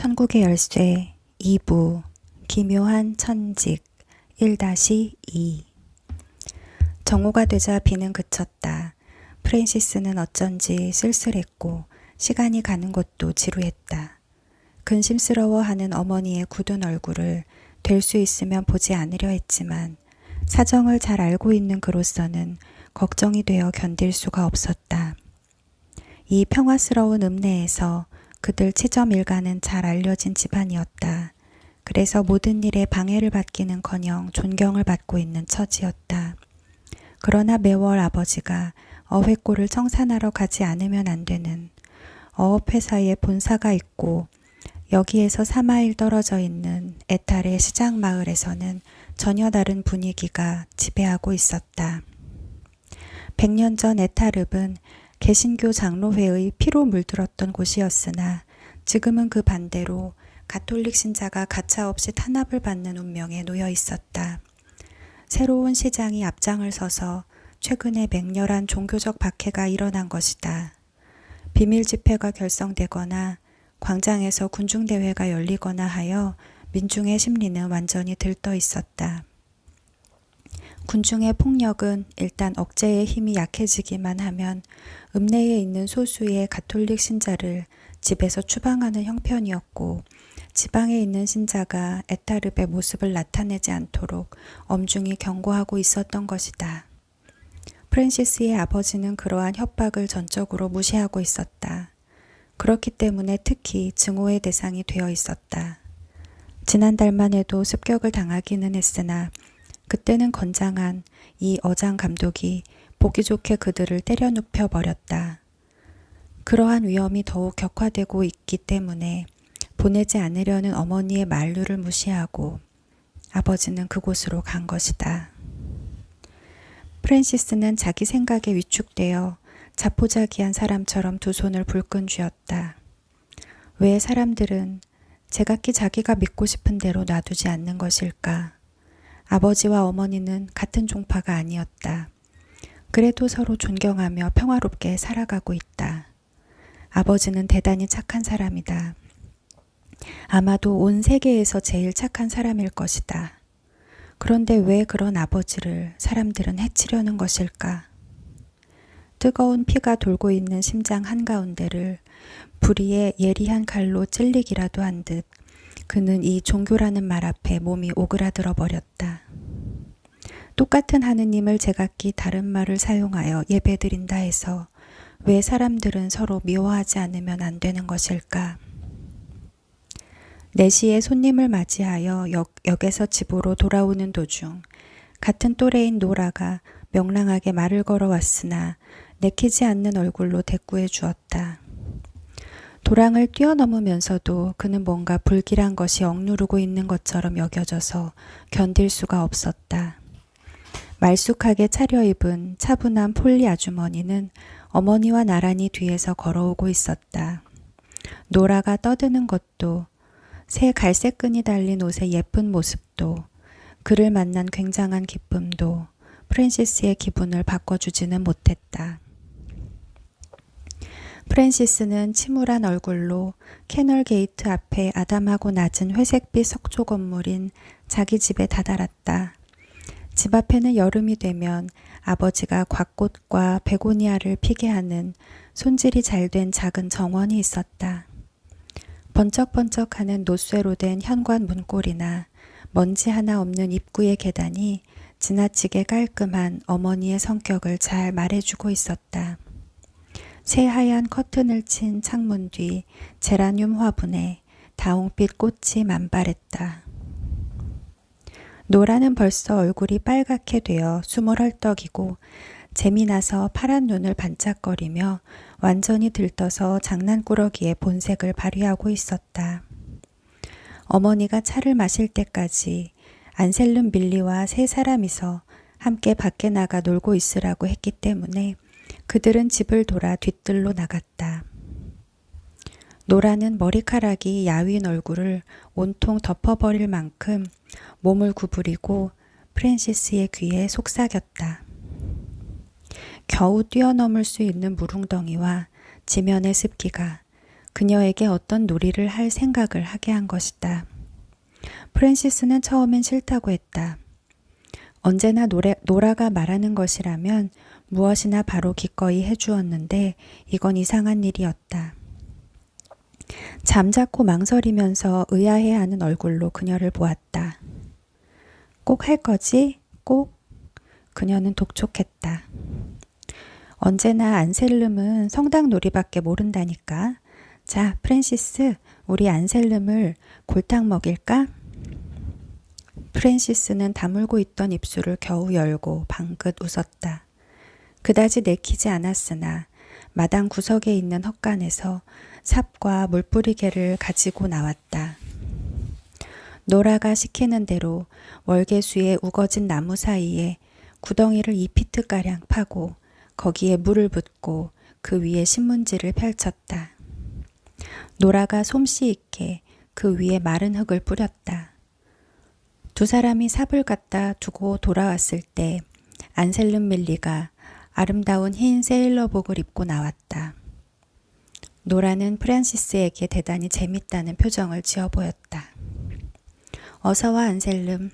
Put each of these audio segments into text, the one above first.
천국의 열쇠 2부 기묘한 천직 1-2 정오가 되자 비는 그쳤다. 프랜시스는 어쩐지 쓸쓸했고 시간이 가는 것도 지루했다. 근심스러워하는 어머니의 굳은 얼굴을 될 수 있으면 보지 않으려 했지만 사정을 잘 알고 있는 그로서는 걱정이 되어 견딜 수가 없었다. 이 평화스러운 읍내에서 그들 치점 일가는 잘 알려진 집안이었다. 그래서 모든 일에 방해를 받기는커녕 존경을 받고 있는 처지였다. 그러나 매월 아버지가 어획고를 청산하러 가지 않으면 안 되는 어업회사에 본사가 있고 여기에서 4마일 떨어져 있는 에탈의 시장마을에서는 전혀 다른 분위기가 지배하고 있었다. 100년 전 에탈읍은 개신교 장로회의 피로 물들었던 곳이었으나 지금은 그 반대로 가톨릭 신자가 가차없이 탄압을 받는 운명에 놓여 있었다. 새로운 시장이 앞장을 서서 최근에 맹렬한 종교적 박해가 일어난 것이다. 비밀 집회가 결성되거나 광장에서 군중대회가 열리거나 하여 민중의 심리는 완전히 들떠 있었다. 군중의 폭력은 일단 억제의 힘이 약해지기만 하면 읍내에 있는 소수의 가톨릭 신자를 집에서 추방하는 형편이었고 지방에 있는 신자가 에탈읍의 모습을 나타내지 않도록 엄중히 경고하고 있었던 것이다. 프랜시스의 아버지는 그러한 협박을 전적으로 무시하고 있었다. 그렇기 때문에 특히 증오의 대상이 되어 있었다. 지난달만 해도 습격을 당하기는 했으나 그때는 건장한 이 어장 감독이 보기 좋게 그들을 때려 눕혀 버렸다. 그러한 위험이 더욱 격화되고 있기 때문에 보내지 않으려는 어머니의 만류를 무시하고 아버지는 그곳으로 간 것이다. 프랜시스는 자기 생각에 위축되어 자포자기한 사람처럼 두 손을 불끈 쥐었다. 왜 사람들은 제각기 자기가 믿고 싶은 대로 놔두지 않는 것일까? 아버지와 어머니는 같은 종파가 아니었다. 그래도 서로 존경하며 평화롭게 살아가고 있다. 아버지는 대단히 착한 사람이다. 아마도 온 세계에서 제일 착한 사람일 것이다. 그런데 왜 그런 아버지를 사람들은 해치려는 것일까? 뜨거운 피가 돌고 있는 심장 한가운데를 불의의 예리한 칼로 찔리기라도 한 듯 그는 이 종교라는 말 앞에 몸이 오그라들어 버렸다. 똑같은 하느님을 제각기 다른 말을 사용하여 예배드린다 해서 왜 사람들은 서로 미워하지 않으면 안 되는 것일까? 4시에 손님을 맞이하여 역에서 집으로 돌아오는 도중 같은 또래인 노라가 명랑하게 말을 걸어왔으나 내키지 않는 얼굴로 대꾸해 주었다. 도랑을 뛰어넘으면서도 그는 뭔가 불길한 것이 억누르고 있는 것처럼 여겨져서 견딜 수가 없었다. 말쑥하게 차려입은 차분한 폴리 아주머니는 어머니와 나란히 뒤에서 걸어오고 있었다. 노라가 떠드는 것도 새 갈색 끈이 달린 옷의 예쁜 모습도 그를 만난 굉장한 기쁨도 프랜시스의 기분을 바꿔주지는 못했다. 프랜시스는 침울한 얼굴로 캐널 게이트 앞에 아담하고 낮은 회색빛 석조 건물인 자기 집에 다다랐다. 집 앞에는 여름이 되면 아버지가 곽꽃과 베고니아를 피게 하는 손질이 잘된 작은 정원이 있었다. 번쩍번쩍하는 노쇠로 된 현관 문고리나 먼지 하나 없는 입구의 계단이 지나치게 깔끔한 어머니의 성격을 잘 말해주고 있었다. 새하얀 커튼을 친 창문 뒤 제라늄 화분에 다홍빛 꽃이 만발했다. 노라는 벌써 얼굴이 빨갛게 되어 수모헐떡이고 재미나서 파란 눈을 반짝거리며 완전히 들떠서 장난꾸러기의 본색을 발휘하고 있었다. 어머니가 차를 마실 때까지 안셀름 밀리와 3사람이서 함께 밖에 나가 놀고 있으라고 했기 때문에 그들은 집을 돌아 뒤뜰로 나갔다. 노라는 머리카락이 야윈 얼굴을 온통 덮어버릴 만큼 몸을 구부리고 프랜시스의 귀에 속삭였다. 겨우 뛰어넘을 수 있는 무릉덩이와 지면의 습기가 그녀에게 어떤 놀이를 할 생각을 하게 한 것이다. 프랜시스는 처음엔 싫다고 했다. 언제나 노라가 말하는 것이라면 무엇이나 바로 기꺼이 해주었는데 이건 이상한 일이었다. 잠자코 망설이면서 의아해하는 얼굴로 그녀를 보았다. 꼭 할 거지? 꼭? 그녀는 독촉했다. 언제나 안셀름은 성당 놀이밖에 모른다니까. 자, 프랜시스, 우리 안셀름을 골탕 먹일까? 프랜시스는 다물고 있던 입술을 겨우 열고 방긋 웃었다. 그다지 내키지 않았으나 마당 구석에 있는 헛간에서 삽과 물뿌리개를 가지고 나왔다. 노라가 시키는 대로 월계수의 우거진 나무 사이에 구덩이를 2피트가량 파고 거기에 물을 붓고 그 위에 신문지를 펼쳤다. 노라가 솜씨 있게 그 위에 마른 흙을 뿌렸다. 두 사람이 삽을 갖다 두고 돌아왔을 때 안셀름 밀리가 아름다운 흰 세일러복을 입고 나왔다. 노라는 프란시스에게 대단히 재밌다는 표정을 지어 보였다. 어서와 안셀름.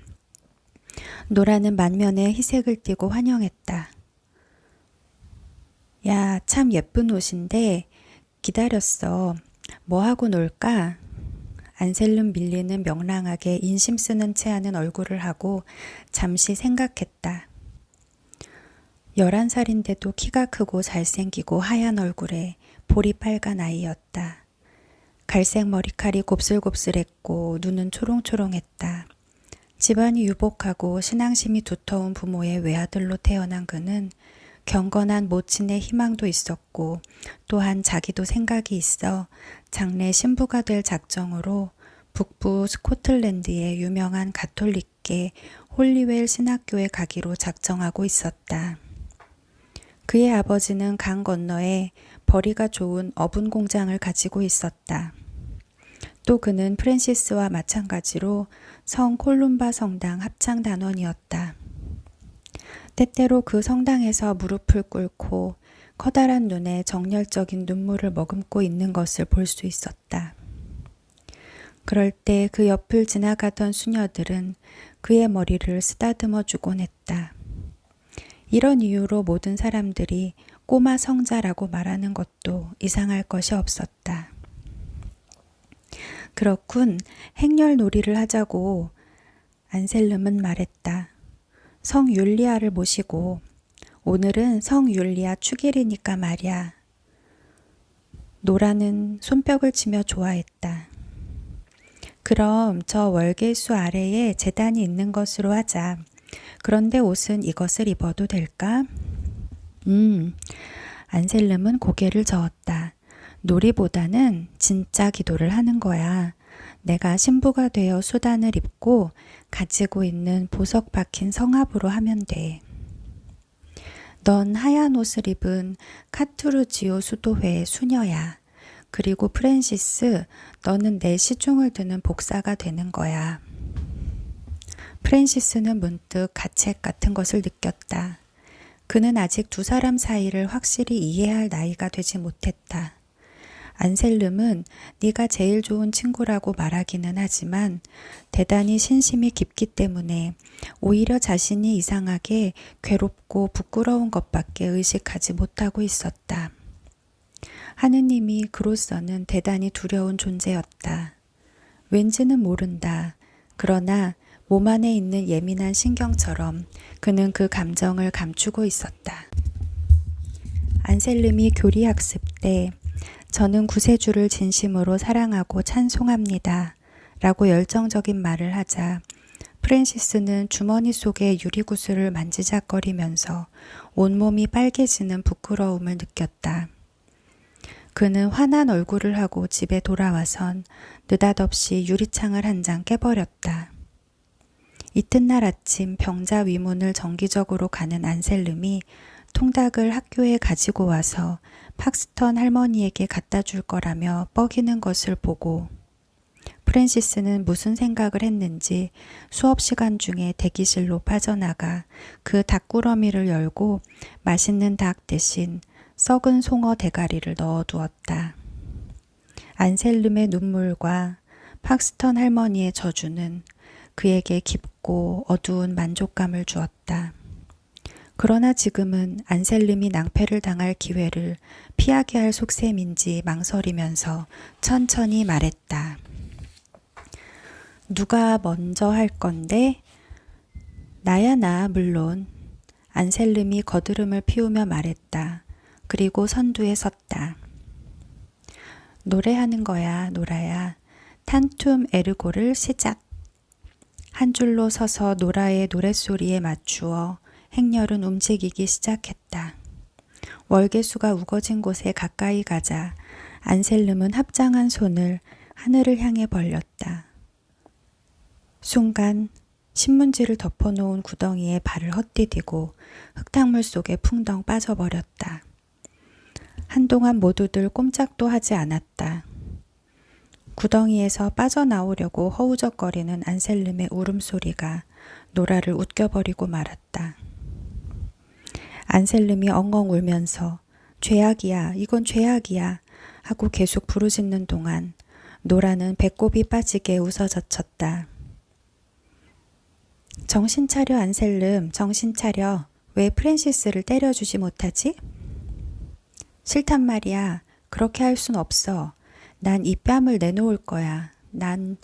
노라는 만면에 희색을 띠고 환영했다. 야, 참 예쁜 옷인데 기다렸어. 뭐하고 놀까? 안셀름 밀리는 명랑하게 인심 쓰는 채 하는 얼굴을 하고 잠시 생각했다. 11살인데도 키가 크고 잘생기고 하얀 얼굴에 볼이 빨간 아이였다. 갈색 머리칼이 곱슬곱슬했고 눈은 초롱초롱했다. 집안이 유복하고 신앙심이 두터운 부모의 외아들로 태어난 그는 경건한 모친의 희망도 있었고 또한 자기도 생각이 있어 장래 신부가 될 작정으로 북부 스코틀랜드의 유명한 가톨릭계 홀리웰 신학교에 가기로 작정하고 있었다. 그의 아버지는 강 건너에 벌이가 좋은 어분 공장을 가지고 있었다. 또 그는 프랜시스와 마찬가지로 성 콜룸바 성당 합창단원이었다. 때때로 그 성당에서 무릎을 꿇고 커다란 눈에 정열적인 눈물을 머금고 있는 것을 볼 수 있었다. 그럴 때 그 옆을 지나가던 수녀들은 그의 머리를 쓰다듬어 주곤 했다. 이런 이유로 모든 사람들이 꼬마 성자라고 말하는 것도 이상할 것이 없었다. 그렇군, 행렬놀이를 하자고 안셀름은 말했다. 성 율리아를 모시고 오늘은 성 율리아 축일이니까 말이야. 노라는 손뼉을 치며 좋아했다. 그럼 저 월계수 아래에 제단이 있는 것으로 하자. 그런데 옷은 이것을 입어도 될까? 안셀름은 고개를 저었다. 놀이보다는 진짜 기도를 하는 거야. 내가 신부가 되어 수단을 입고 가지고 있는 보석 박힌 성합으로 하면 돼. 넌 하얀 옷을 입은 카투르지오 수도회의 수녀야. 그리고 프랜시스, 너는 내 시중을 드는 복사가 되는 거야. 프랜시스는 문득 가책 같은 것을 느꼈다. 그는 아직 두 사람 사이를 확실히 이해할 나이가 되지 못했다. 안셀름은 네가 제일 좋은 친구라고 말하기는 하지만 대단히 신심이 깊기 때문에 오히려 자신이 이상하게 괴롭고 부끄러운 것밖에 의식하지 못하고 있었다. 하느님이 그로서는 대단히 두려운 존재였다. 왠지는 모른다. 그러나 몸 안에 있는 예민한 신경처럼 그는 그 감정을 감추고 있었다. 안셀름이 교리학습 때 저는 구세주를 진심으로 사랑하고 찬송합니다. 라고 열정적인 말을 하자 프랜시스는 주머니 속의 유리구슬을 만지작거리면서 온몸이 빨개지는 부끄러움을 느꼈다. 그는 화난 얼굴을 하고 집에 돌아와선 느닷없이 유리창을 한 장 깨버렸다. 이튿날 아침 병자 위문을 정기적으로 가는 안셀름이 통닭을 학교에 가지고 와서 팍스턴 할머니에게 갖다 줄 거라며 뻐기는 것을 보고 프랜시스는 무슨 생각을 했는지 수업 시간 중에 대기실로 빠져나가 그 닭구러미를 열고 맛있는 닭 대신 썩은 송어 대가리를 넣어두었다. 안셀름의 눈물과 팍스턴 할머니의 저주는 그에게 깊고 어두운 만족감을 주었다. 그러나 지금은 안셀름이 낭패를 당할 기회를 피하게 할 속셈인지 망설이면서 천천히 말했다. 누가 먼저 할 건데? 나야 나 물론. 안셀름이 거드름을 피우며 말했다. 그리고 선두에 섰다. 노래하는 거야, 노라야. 탄툼 에르고를 시작. 한 줄로 서서 노라의 노랫소리에 맞추어 행렬은 움직이기 시작했다. 월계수가 우거진 곳에 가까이 가자 안셀름은 합장한 손을 하늘을 향해 벌렸다. 순간 신문지를 덮어놓은 구덩이에 발을 헛디디고 흙탕물 속에 풍덩 빠져버렸다. 한동안 모두들 꼼짝도 하지 않았다. 구덩이에서 빠져나오려고 허우적거리는 안셀름의 울음소리가 노라를 웃겨버리고 말았다. 안셀름이 엉엉 울면서 죄악이야, 이건 죄악이야 하고 계속 부르짖는 동안 노라는 배꼽이 빠지게 웃어젖혔다. 정신 차려 안셀름, 정신 차려. 왜 프랜시스를 때려주지 못하지? 싫단 말이야. 그렇게 할 순 없어. 난 이 뺨을 내놓을 거야. 난...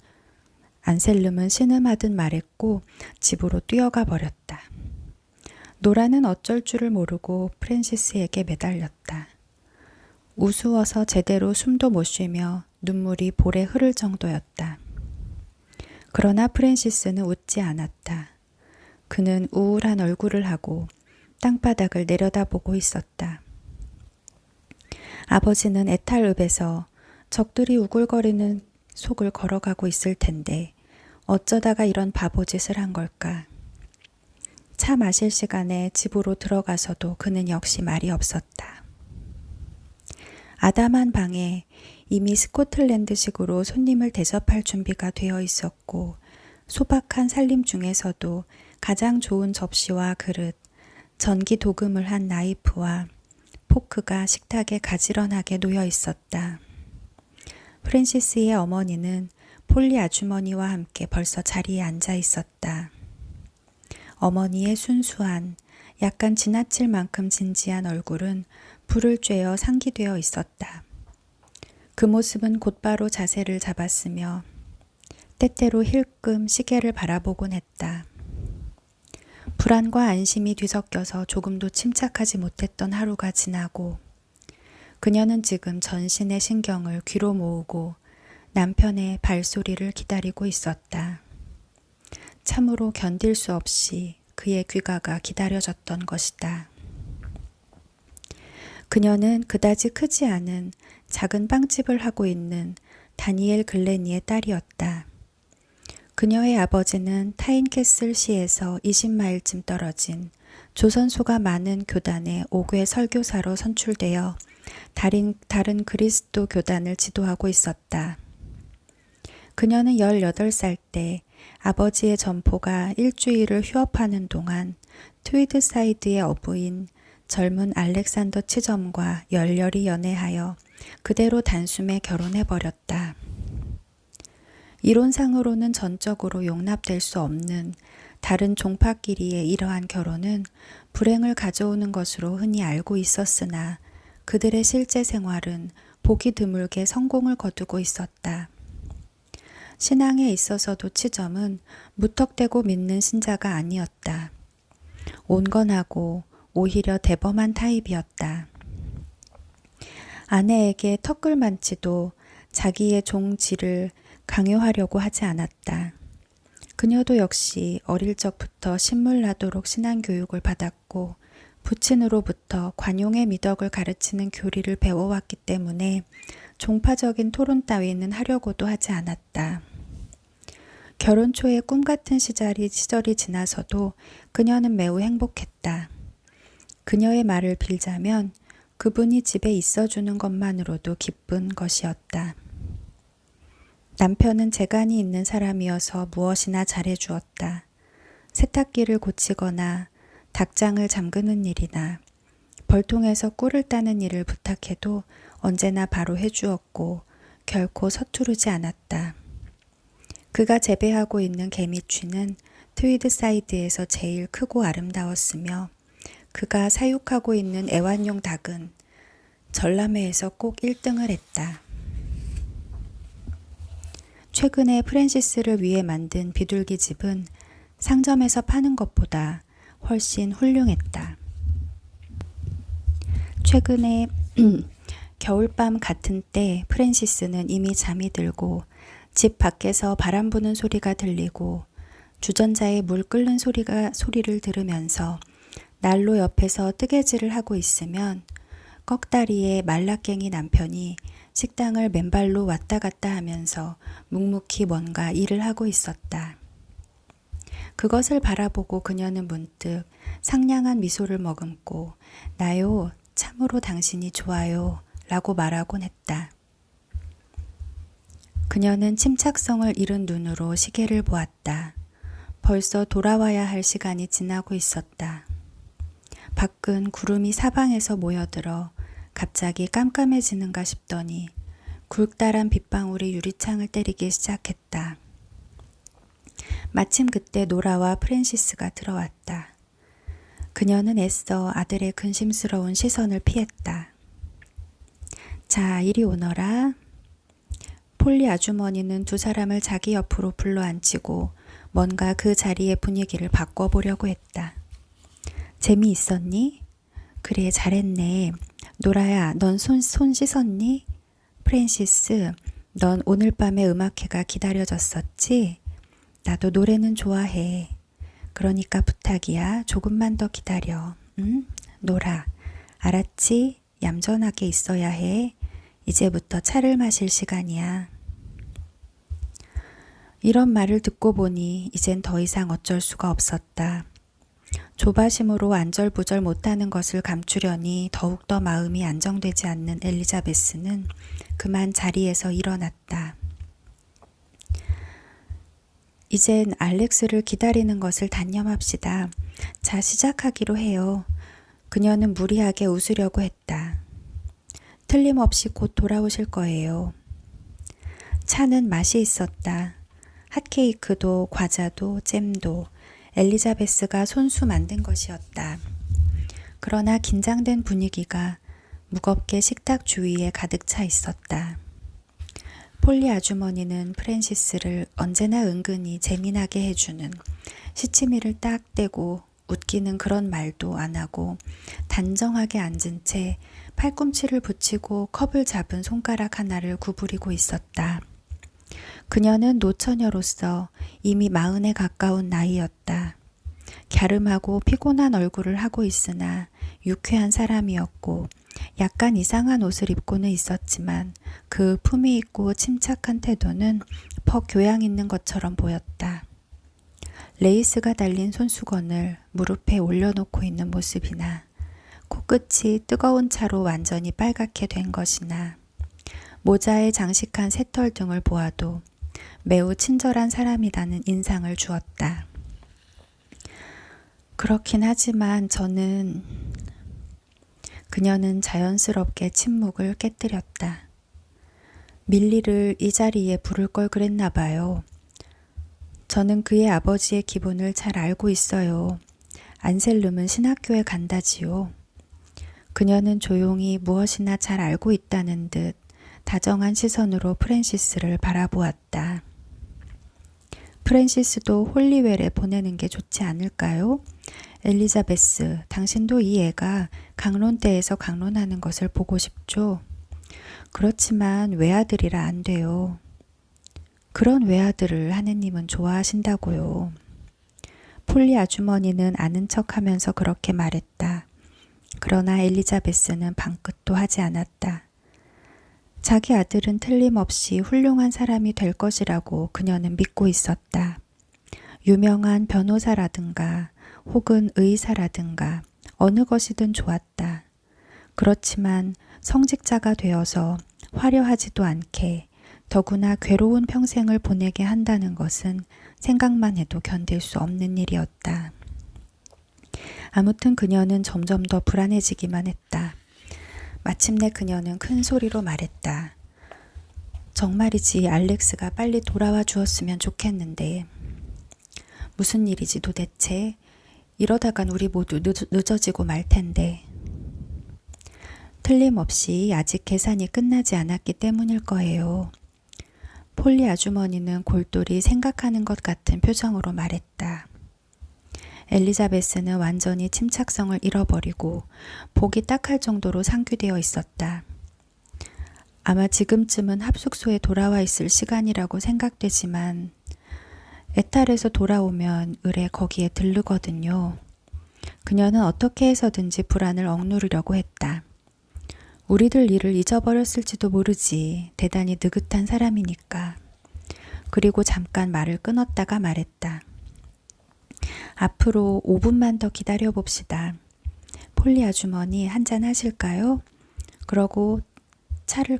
안셀름은 신음하듯 말했고 집으로 뛰어가 버렸다. 노라는 어쩔 줄을 모르고 프랜시스에게 매달렸다. 우스워서 제대로 숨도 못 쉬며 눈물이 볼에 흐를 정도였다. 그러나 프랜시스는 웃지 않았다. 그는 우울한 얼굴을 하고 땅바닥을 내려다보고 있었다. 아버지는 애탈읍에서 적들이 우글거리는 속을 걸어가고 있을 텐데 어쩌다가 이런 바보짓을 한 걸까? 차 마실 시간에 집으로 들어가서도 그는 역시 말이 없었다. 아담한 방에 이미 스코틀랜드식으로 손님을 대접할 준비가 되어 있었고 소박한 살림 중에서도 가장 좋은 접시와 그릇, 전기 도금을 한 나이프와 포크가 식탁에 가지런하게 놓여 있었다. 프랜시스의 어머니는 폴리 아주머니와 함께 벌써 자리에 앉아 있었다. 어머니의 순수한, 약간 지나칠 만큼 진지한 얼굴은 불을 쬐어 상기되어 있었다. 그 모습은 곧바로 자세를 잡았으며 때때로 힐끔 시계를 바라보곤 했다. 불안과 안심이 뒤섞여서 조금도 침착하지 못했던 하루가 지나고 그녀는 지금 전신의 신경을 귀로 모으고 남편의 발소리를 기다리고 있었다. 참으로 견딜 수 없이 그의 귀가가 기다려졌던 것이다. 그녀는 그다지 크지 않은 작은 빵집을 하고 있는 다니엘 글래니의 딸이었다. 그녀의 아버지는 타인캐슬 시에서 20마일쯤 떨어진 조선소가 많은 교단의 5궤 설교사로 선출되어 다른 그리스도 교단을 지도하고 있었다. 그녀는 18살 때 아버지의 점포가 일주일을 휴업하는 동안 트위드사이드의 어부인 젊은 알렉산더 치점과 열렬히 연애하여 그대로 단숨에 결혼해버렸다. 이론상으로는 전적으로 용납될 수 없는 다른 종파끼리의 이러한 결혼은 불행을 가져오는 것으로 흔히 알고 있었으나 그들의 실제 생활은 보기 드물게 성공을 거두고 있었다. 신앙에 있어서도 치점은 무턱대고 믿는 신자가 아니었다. 온건하고 오히려 대범한 타입이었다. 아내에게 턱글만치도 자기의 종지를 강요하려고 하지 않았다. 그녀도 역시 어릴 적부터 신물나도록 신앙교육을 받았고 부친으로부터 관용의 미덕을 가르치는 교리를 배워왔기 때문에 종파적인 토론 따위는 하려고도 하지 않았다. 결혼 초의 꿈같은 시절이 지나서도 그녀는 매우 행복했다. 그녀의 말을 빌자면 그분이 집에 있어주는 것만으로도 기쁜 것이었다. 남편은 재간이 있는 사람이어서 무엇이나 잘해주었다. 세탁기를 고치거나 닭장을 잠그는 일이나 벌통에서 꿀을 따는 일을 부탁해도 언제나 바로 해주었고 결코 서투르지 않았다. 그가 재배하고 있는 개미쥐는 트위드사이드에서 제일 크고 아름다웠으며 그가 사육하고 있는 애완용 닭은 전람회에서 꼭 1등을 했다. 최근에 프랜시스를 위해 만든 비둘기 집은 상점에서 파는 것보다 훨씬 훌륭했다. 최근에 겨울밤 같은 때 프랜시스는 이미 잠이 들고 집 밖에서 바람 부는 소리가 들리고 주전자에 물 끓는 소리를 들으면서 난로 옆에서 뜨개질을 하고 있으면 꺽다리의 말라깽이 남편이 식당을 맨발로 왔다 갔다 하면서 묵묵히 뭔가 일을 하고 있었다. 그것을 바라보고 그녀는 문득 상냥한 미소를 머금고 나요, 참으로 당신이 좋아요 라고 말하곤 했다. 그녀는 침착성을 잃은 눈으로 시계를 보았다. 벌써 돌아와야 할 시간이 지나고 있었다. 밖은 구름이 사방에서 모여들어 갑자기 깜깜해지는가 싶더니 굵다란 빗방울이 유리창을 때리기 시작했다. 마침 그때 노라와 프랜시스가 들어왔다. 그녀는 애써 아들의 근심스러운 시선을 피했다. 자, 이리 오너라. 폴리 아주머니는 두 사람을 자기 옆으로 불러앉히고 뭔가 그 자리의 분위기를 바꿔보려고 했다. 재미있었니? 그래, 잘했네. 노라야, 넌 손 씻었니? 프랜시스, 넌 오늘 밤에 음악회가 기다려졌었지? 나도 노래는 좋아해. 그러니까 부탁이야. 조금만 더 기다려. 응? 노라, 알았지? 얌전하게 있어야 해. 이제부터 차를 마실 시간이야. 이런 말을 듣고 보니 이젠 더 이상 어쩔 수가 없었다. 조바심으로 안절부절 못하는 것을 감추려니 더욱더 마음이 안정되지 않는 엘리자베스는 그만 자리에서 일어났다. 이젠 알렉스를 기다리는 것을 단념합시다. 자, 시작하기로 해요. 그녀는 무리하게 웃으려고 했다. 틀림없이 곧 돌아오실 거예요. 차는 맛이 있었다. 핫케이크도 과자도 잼도 엘리자베스가 손수 만든 것이었다. 그러나 긴장된 분위기가 무겁게 식탁 주위에 가득 차 있었다. 폴리 아주머니는 프랜시스를 언제나 은근히 재미나게 해주는 시치미를 딱 떼고 웃기는 그런 말도 안 하고 단정하게 앉은 채 팔꿈치를 붙이고 컵을 잡은 손가락 하나를 구부리고 있었다. 그녀는 노처녀로서 이미 40에 가까운 나이였다. 갸름하고 피곤한 얼굴을 하고 있으나 유쾌한 사람이었고 약간 이상한 옷을 입고는 있었지만 그 품위 있고 침착한 태도는 퍽 교양 있는 것처럼 보였다. 레이스가 달린 손수건을 무릎에 올려놓고 있는 모습이나 코끝이 뜨거운 차로 완전히 빨갛게 된 것이나 모자에 장식한 새털 등을 보아도 매우 친절한 사람이라는 인상을 주었다. 그렇긴 하지만 그녀는 자연스럽게 침묵을 깨뜨렸다. 밀리를 이 자리에 부를 걸 그랬나 봐요. 저는 그의 아버지의 기분을 잘 알고 있어요. 안셀름은 신학교에 간다지요. 그녀는 조용히 무엇이나 잘 알고 있다는 듯 다정한 시선으로 프랜시스를 바라보았다. 프랜시스도 홀리웰에 보내는 게 좋지 않을까요? 엘리자베스, 당신도 이 애가 강론대에서 강론하는 것을 보고 싶죠? 그렇지만 외아들이라 안 돼요. 그런 외아들을 하느님은 좋아하신다고요. 폴리 아주머니는 아는 척하면서 그렇게 말했다. 그러나 엘리자베스는 방긋도 하지 않았다. 자기 아들은 틀림없이 훌륭한 사람이 될 것이라고 그녀는 믿고 있었다. 유명한 변호사라든가 혹은 의사라든가 어느 것이든 좋았다. 그렇지만 성직자가 되어서 화려하지도 않게 더구나 괴로운 평생을 보내게 한다는 것은 생각만 해도 견딜 수 없는 일이었다. 아무튼 그녀는 점점 더 불안해지기만 했다. 마침내 그녀는 큰 소리로 말했다. 정말이지 알렉스가 빨리 돌아와 주었으면 좋겠는데 무슨 일이지 도대체? 이러다간 우리 모두 늦어지고 말 텐데. 틀림없이 아직 계산이 끝나지 않았기 때문일 거예요. 폴리 아주머니는 골똘히 생각하는 것 같은 표정으로 말했다. 엘리자베스는 완전히 침착성을 잃어버리고 복이 딱할 정도로 상규되어 있었다. 아마 지금쯤은 합숙소에 돌아와 있을 시간이라고 생각되지만 에탈에서 돌아오면 을에 거기에 들르거든요. 그녀는 어떻게 해서든지 불안을 억누르려고 했다. 우리들 일을 잊어버렸을지도 모르지. 대단히 느긋한 사람이니까. 그리고 잠깐 말을 끊었다가 말했다. 앞으로 5분만 더 기다려봅시다. 폴리 아주머니 한잔 하실까요?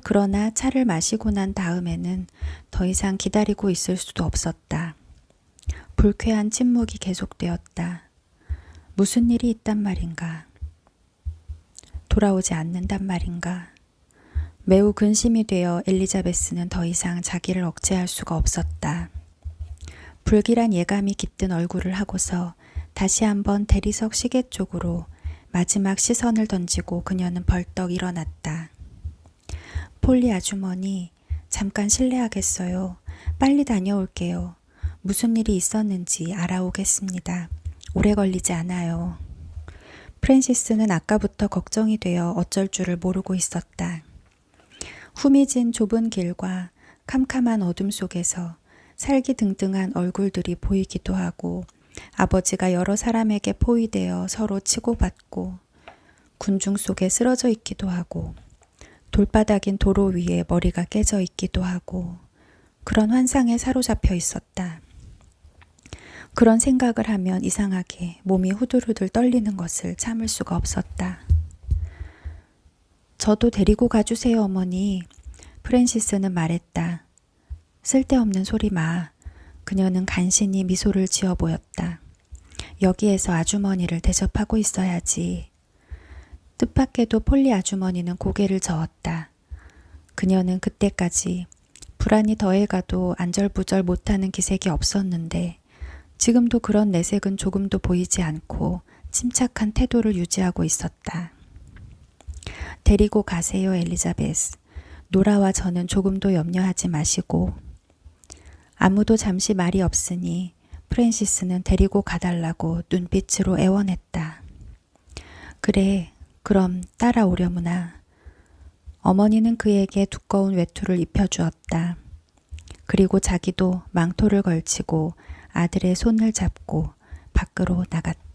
그러나 차를 마시고 난 다음에는 더 이상 기다리고 있을 수도 없었다. 불쾌한 침묵이 계속되었다. 무슨 일이 있단 말인가? 돌아오지 않는단 말인가? 매우 근심이 되어 엘리자베스는 더 이상 자기를 억제할 수가 없었다. 불길한 예감이 깃든 얼굴을 하고서 다시 한번 대리석 시계 쪽으로 마지막 시선을 던지고 그녀는 벌떡 일어났다. 폴리 아주머니, 잠깐 실례하겠어요. 빨리 다녀올게요. 무슨 일이 있었는지 알아오겠습니다. 오래 걸리지 않아요. 프랜시스는 아까부터 걱정이 되어 어쩔 줄을 모르고 있었다. 후미진 좁은 길과 캄캄한 어둠 속에서 살기등등한 얼굴들이 보이기도 하고 아버지가 여러 사람에게 포위되어 서로 치고받고 군중 속에 쓰러져 있기도 하고 돌바닥인 도로 위에 머리가 깨져 있기도 하고 그런 환상에 사로잡혀 있었다. 그런 생각을 하면 이상하게 몸이 후들후들 떨리는 것을 참을 수가 없었다. 저도 데리고 가주세요, 어머니. 프랜시스는 말했다. 쓸데없는 소리 마. 그녀는 간신히 미소를 지어 보였다. 여기에서 아주머니를 대접하고 있어야지. 뜻밖에도 폴리 아주머니는 고개를 저었다. 그녀는 그때까지 불안이 더해가도 안절부절 못하는 기색이 없었는데 지금도 그런 내색은 조금도 보이지 않고 침착한 태도를 유지하고 있었다. 데리고 가세요, 엘리자베스. 노라와 저는 조금도 염려하지 마시고. 아무도 잠시 말이 없으니 프랜시스는 데리고 가달라고 눈빛으로 애원했다. 그래, 그럼 따라오려무나. 어머니는 그에게 두꺼운 외투를 입혀주었다. 그리고 자기도 망토를 걸치고 아들의 손을 잡고 밖으로 나갔다.